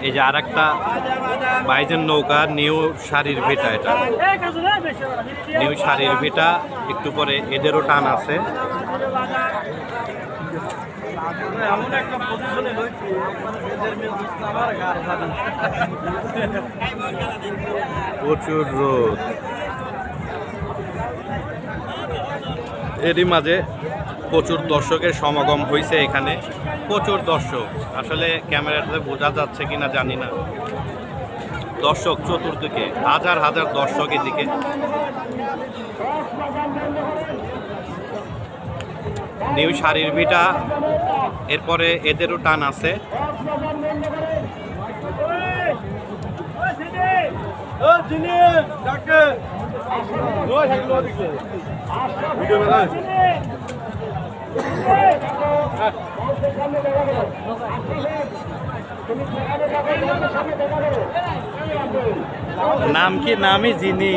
এই যে আর একটা বাইজের নৌকা নিউ শাড়ির ভিটা, এটা নিউ শাড়ির ভিটা। একটু পরে এদেরও টান আছে। প্রচুর রোদ, এরই মাঝে প্রচুর দর্শকের সমাগম হয়েছে এখানে। প্রচুর দর্শক, আসলে ক্যামেরাতে বোঝা যাচ্ছে কিনা জানি না। দর্শক চতুর্দিকে, হাজার হাজার দর্শক এদিকে। নিউ শাড়ির ভিটা, এরপরে এদেরও টান আছে। নাম কি? নামই জিনি।